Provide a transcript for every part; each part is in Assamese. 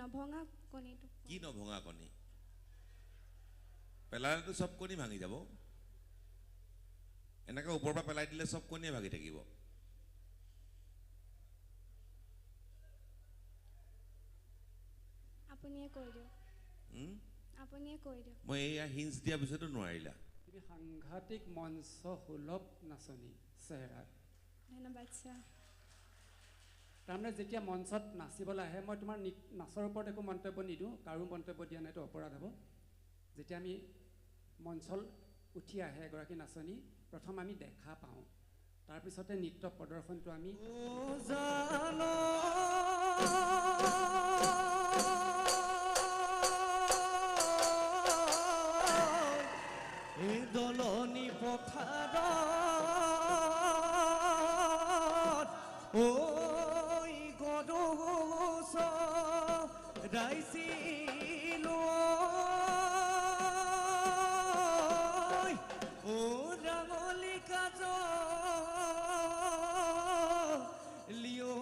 নভঙা কণীটো কি নভঙা কণী পেলালেতো সব কণী ভাঙি যাব এনেকৈ ওপৰৰ পৰা পেলাই দিলে সব কণীয়ে ভাগি থাকিব আপুনিয়ে কৈ দিয়ক আপুনিয়ে কৈ দিয়ক মই এয়া হিন্স দিয়া পিছতো নোৱাৰিলা তুমি সাংঘাতিক মঞ্চ সুলভ নাচনী চেহেৰাত ধন্যবাদ ছাৰ তাৰমানে যেতিয়া মঞ্চত নাচিবলৈ আহে মই তোমাৰ নাচৰ ওপৰত একো মন্তব্য নিদিওঁ কাৰো মন্তব্য দিয়া নাইতো অপৰাধ হ'ব যেতিয়া আমি মঞ্চল উঠি আহে এগৰাকী নাচনী প্ৰথম আমি দেখা পাওঁ তাৰপিছতে নৃত্য প্ৰদৰ্শনটো আমি দলনি পথাৰত ঐ গদোচ ৰাইছিলো ও ৰাঙলী কাজ লিঅ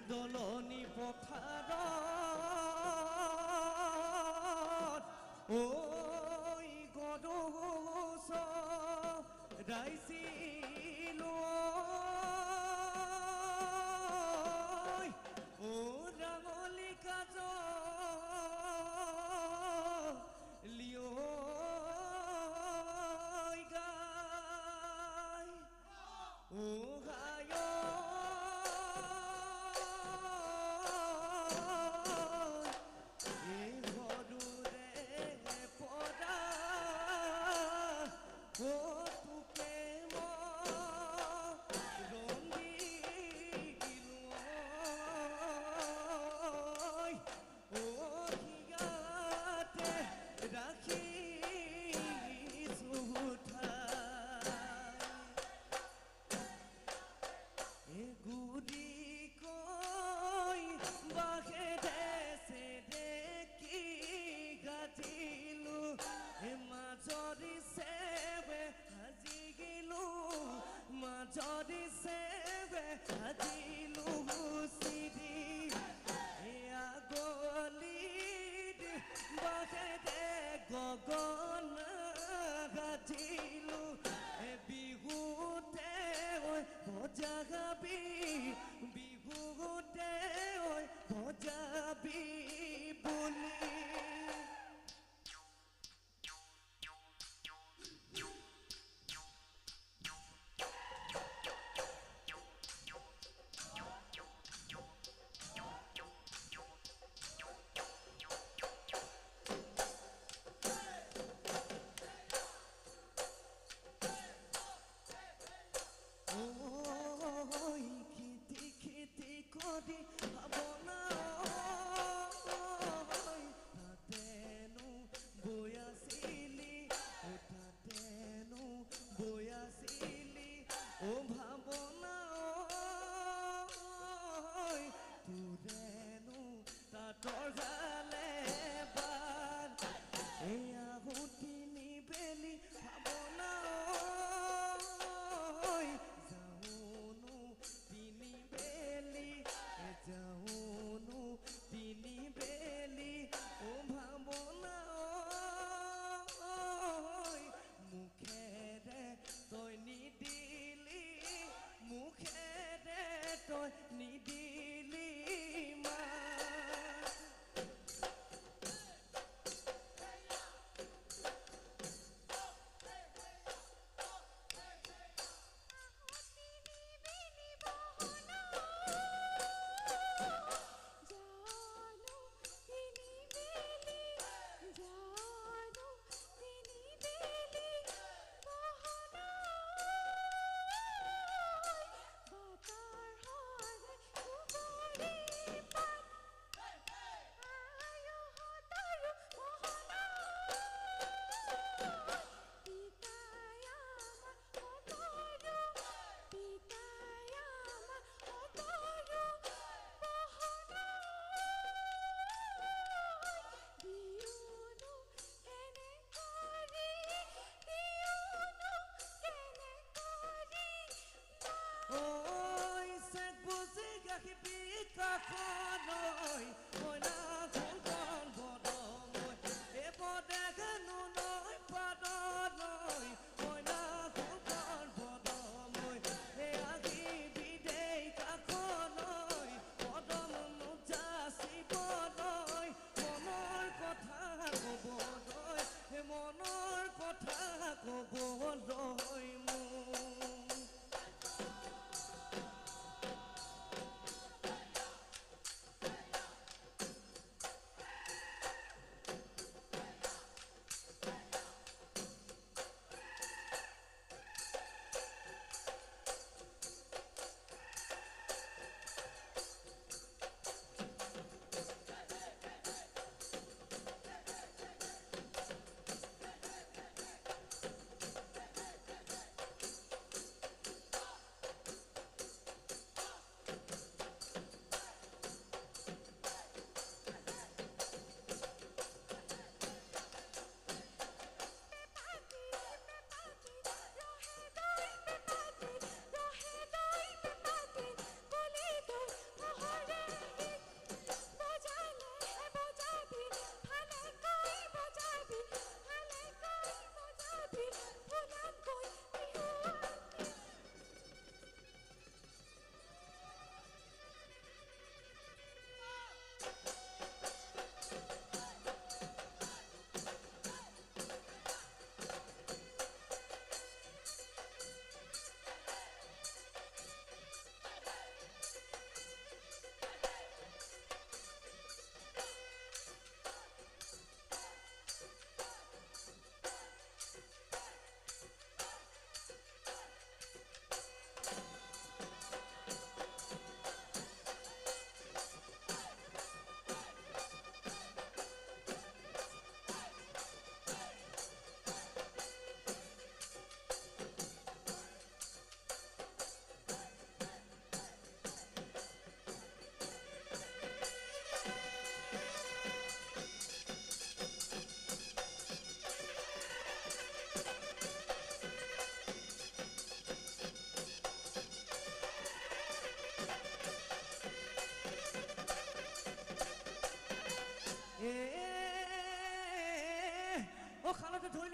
দলনি পথাৰত ঐ গদোচ ৰাইছিলো ও ৰাঙলী কাজ লিঅ গাই ও গায় Oh,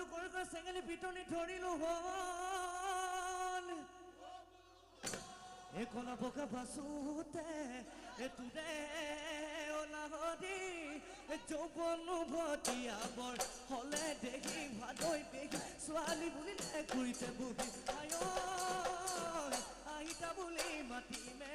দুকৰ চেঙেলি পিটনি ধৰিলো হন একলা বকা বাসুতে তোৰে অলাহৰি যৌৱন ভটিয়া বৰ হলে দেখি ভাদৈ দেখি ছোৱালী বুলিলে ঘূৰিতে বুহি আয় আহিতা বুলি মাতিমে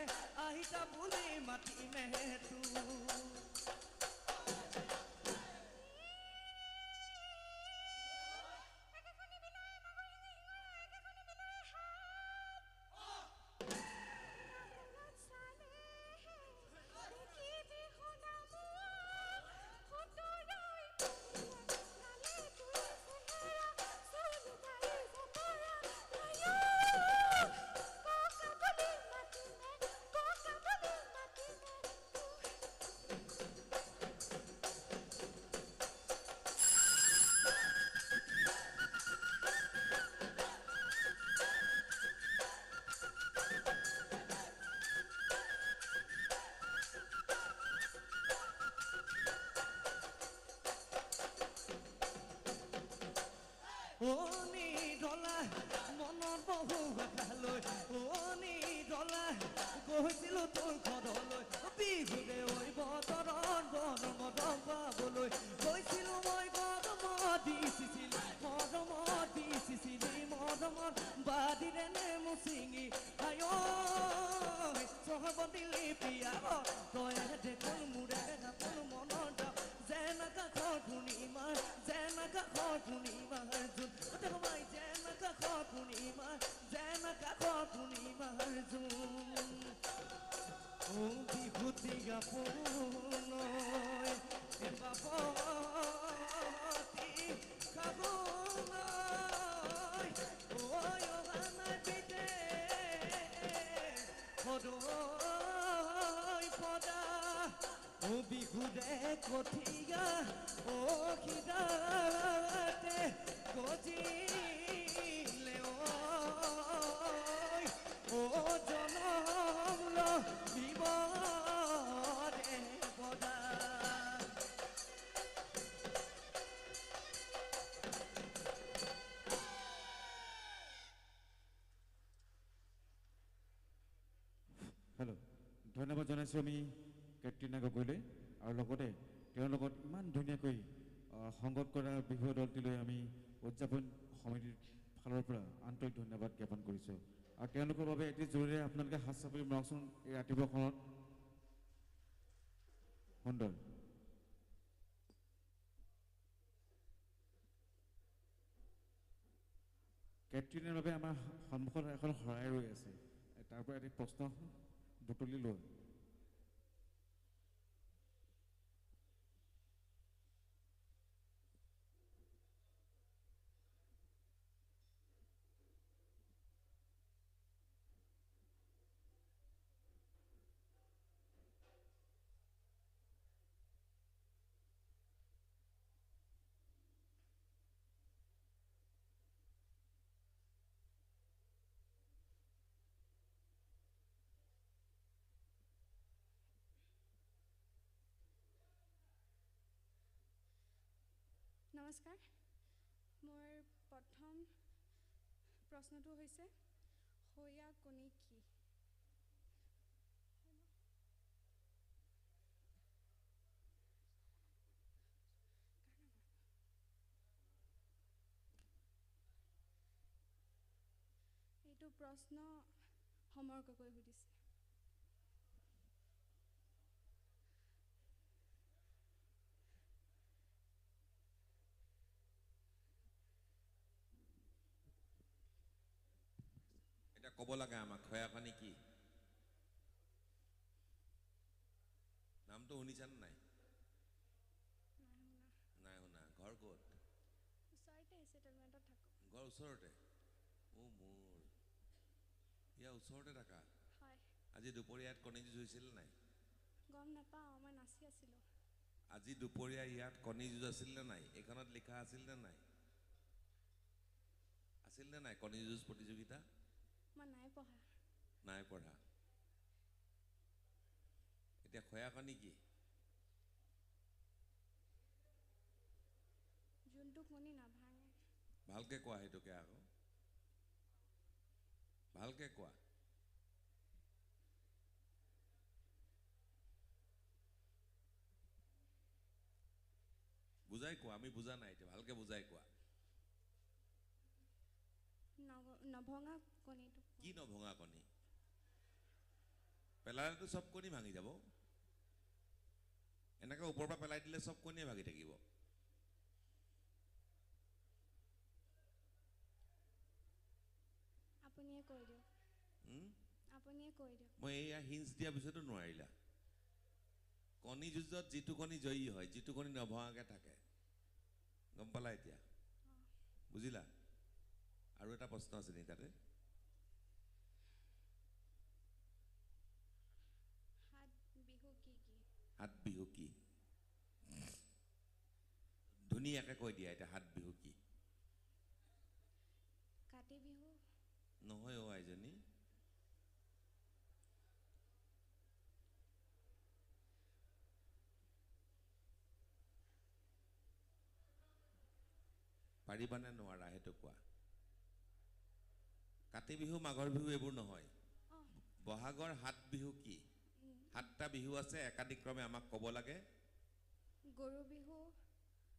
তো নিৰলা মনত বহু ভাষালৈ নিৰলা গৈছিলো তোৰ ঘৰলৈ বিহুৰে ঐ বতৰত বনৰ মদম পাবলৈ গৈছিলো মই মৰমত দিছিলি মৰমত বাদিৰে নেমু চিঙি আয় চহবদিলি প্ৰিয়া তই দেখোন মোৰে নাপন মনৰ দাম যেনেকা ঘৰ পূৰ্ণিমাৰ জোন সোমাই যেনেকা ঘৰ পূৰ্ণিমাৰ জোন বিহুতি গাপোনৈ বাপতি খাবলৈ অহানাই পিতে সদৈ পদা বিহুৰে কঠিয়া খিদাতে গজিলে জনম বিবৰে পদা হেল্ল' ধন্যবাদ জনাইছোঁ আমি কেটৰিনা গগৈলৈ আৰু লগতে তেওঁৰ লগত ইমান ধুনীয়াকৈ সংগত কৰা বিহু দলটিলৈ আমি উদযাপন সমিতিৰ ফালৰ পৰা আন্তৰিক ধন্যবাদ জ্ঞাপন কৰিছোঁ আৰু তেওঁলোকৰ বাবে এটি জৰুৰী আপোনালোকে হাত চাপৰি মাৰকচোন এই ৰাতিপুৱাখনত সুন্দৰ কেটৰিনাৰ বাবে আমাৰ সন্মুখত এখন শৰাই ৰৈ আছে তাৰ পৰা এটি প্ৰশ্ন বুটলি লোৱা নমস্কাৰ মোৰ প্ৰথম প্ৰশ্নটো হৈছে সয়া কণী কি এইটো প্ৰশ্ন সমগ্ৰকৈ সুধিছে ক'ব লাগে আমাক খয়াখনি কি নামটো শুনিছানে নাই নাই শুনা ঘৰ ক'ত ওচৰতে সেটেলমেণ্টত থাকোঁ ঘৰ ওচৰতে মোৰ ইয়াৰ ওচৰতে থাকা হয় আজি দুপৰীয়া ইয়াত কণী যুঁজ হৈছিল নাই গম নাপাওঁ মই নাচি আছিলোঁ আজি দুপৰীয়া ইয়াত কণী যুঁজ আছিল নে নাই এইখনত লিখা আছিল নে নাই কণী যুঁজ প্ৰতিযোগিতা মই নাই পঢ়া এতিয়া খয়াখনি কি যোনটো কণী নাভাঙে ভালকে কোৱা সেইটোকে আকৌ ভালকে কোৱা বুজাই কোৱা আমি বুজা নাই এতিয়া ভালকে বুজাই কোৱা নভঙা কণীটো কি নভঙা কণী পেলালেতো চব কণী ভাঙি যাব এনেকৈ ওপৰৰ পৰা পেলাই দিলে চব কণীয়ে ভাগি থাকিব আপুনিয়ে কৈ দিয়ক আপুনিয়ে কৈ দিয়ক মই এয়া হিন্স দিয়া পিছতো নোৱাৰিলা কণী যুঁজত যিটো কণী জয়ী হয় যিটো কণী নভঙাকৈ থাকে গম পালা এতিয়া বুজিলা আৰু এটা প্ৰশ্ন আছে নি তাতে হাত বিহু কি ধুনীয়াকৈ কৈ দিয়া এতিয়া হাত বিহু কি কাতি বিহু নহয় অ' আইজনী পাৰিবানে নোৱাৰা সেইটো কোৱা কাতি বিহু মাঘৰ বিহু এইবোৰ নহয় বহাগৰ হাত বিহু কি সাতটা বিহু আছে একাদিক্ৰমে আমাক ক'ব লাগে গৰু বিহু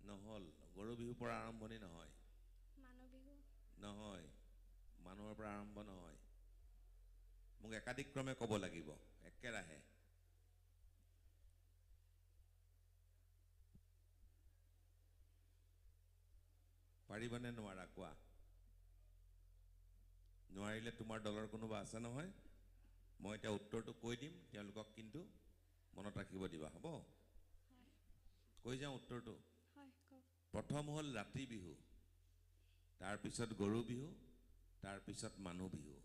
নহ'ল গৰু বিহুৰ পৰা আৰম্ভণি নহয় মানুহ বিহু নহয় মানুহৰ পৰা আৰম্ভ নহয় মোক একাদিক্ৰমে ক'ব লাগিব একেৰাহে পাৰিবানে নোৱাৰা কোৱা নোৱাৰিলে তোমাৰ দলৰ কোনোবা আছে নহয় মই এতিয়া উত্তৰটো কৈ দিম তেওঁলোকক কিন্তু মনত ৰাখিব দিবা হ'ব কৈ যাওঁ উত্তৰটো হয় কওক প্ৰথম হ'ল ৰাতি বিহু তাৰপিছত গৰু বিহু তাৰপিছত মানুহ বিহু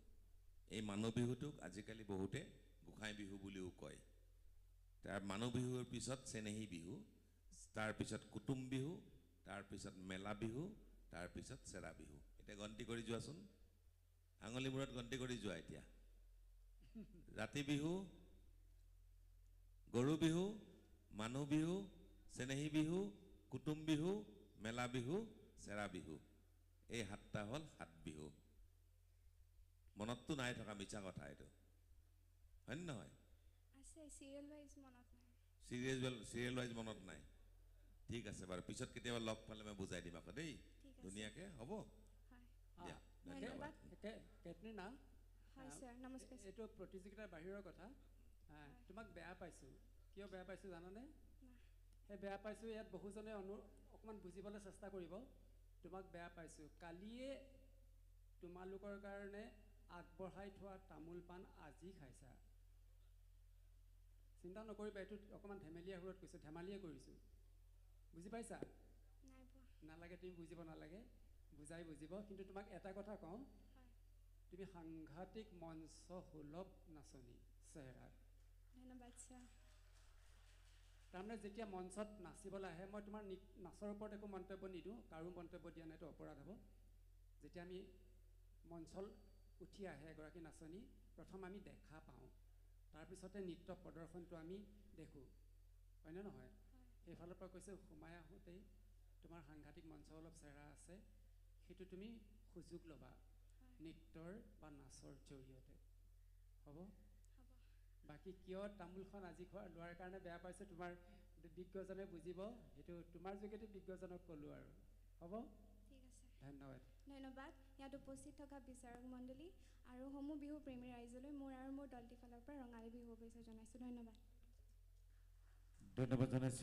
এই মানুহ বিহুটোক আজিকালি বহুতে গোসাঁই বিহু বুলিও কয় তাৰ মানুহ বিহুৰ পিছত চেনেহী বিহু তাৰপিছত কুটুম বিহু তাৰপিছত মেলা বিহু তাৰপিছত চেৰা বিহু এতিয়া গন্তি কৰি যোৱাচোন আঙুলি মূৰত গন্তি কৰি যোৱা এতিয়া ৰাতি বিহু গৰু বিহু মানুহ বিহু চেনেহী বিহু কুটুম বিহু মেলা বিহু চেৰা বিহু এই সাতটা হ'ল সাত বিহু মনততো নাই থকা মিছা কথা এইটো হয় নহয় আছে চিৰিয়েল ৱাইজ মনত নাই চিৰিয়েল ৱাইজ মনত নাই ঠিক আছে বাৰু পিছত কেতিয়াবা লগ পালে মই বুজাই দিম আকৌ দেই ধুনীয়াকৈ হ'ব দিয়া ধন্যবাদ কেটৰিনা হয় ছাৰ নমস্কাৰ এইটো প্ৰতিযোগিতাৰ বাহিৰৰ কথা তোমাক বেয়া পাইছোঁ কিয় বেয়া পাইছোঁ জানানে সেই বেয়া পাইছোঁ ইয়াত বহুজনে অকণমান বুজিবলৈ চেষ্টা কৰিব তোমাক বেয়া পাইছোঁ কালিয়ে তোমালোকৰ কাৰণে আগবঢ়াই থোৱা তামোল পাণ আজি খাইছা চিন্তা নকৰিবা এইটো অকণমান ধেমেলীয়া সুৰত কৈছোঁ ধেমালিয়ে কৰিছোঁ বুজি পাইছা নাই পোৱা নালাগে তুমি বুজিব নালাগে বুজাই বুজিব কিন্তু তোমাক এটা কথা কওঁ তুমি সাংঘাতিক মঞ্চ সুলভ নাচনী চেহেৰাত ধন্যবাদ ছাৰ তাৰমানে যেতিয়া মঞ্চত নাচিবলৈ আহে মই তোমাৰ নাচৰ ওপৰত একো মন্তব্য নিদিওঁ কাৰো মন্তব্য দিয়া নাইতো অপৰাধ হ'ব যেতিয়া আমি মঞ্চত উঠি আহে এগৰাকী নাচনী প্ৰথম আমি দেখা পাওঁ তাৰপিছতে নৃত্য প্ৰদৰ্শনটো আমি দেখোঁ হয়নে নহয় সেইফালৰ পৰা কৈছে সোমাই আহোঁতেই তোমাৰ সাংঘাতিক মঞ্চ অলপ চেহেৰা আছে সেইটো তুমি সুযোগ ল'বা নৃত্যৰ বা নাচৰ জৰিয়তে হ'ব বাকী কিয় তামোলখন আজি লোৱাৰ কাৰণে বেয়া পাইছে তোমাৰ বিজ্ঞজনে বুজিব সেইটো তোমাৰ যোগেদি বিজ্ঞজনক ক'লোঁ আৰু হ'ব ঠিক আছে ধন্যবাদ ধন্যবাদ ইয়াত উপস্থিত থকা বিচাৰক মণ্ডলী আৰু সমূহ বিহু প্ৰেমী ৰাইজলৈ মোৰ আৰু মোৰ দলটিৰ ফালৰ পৰা ৰঙালী বিহু শুভেচ্ছা জনাইছোঁ ধন্যবাদ ধন্যবাদ জনাইছোঁ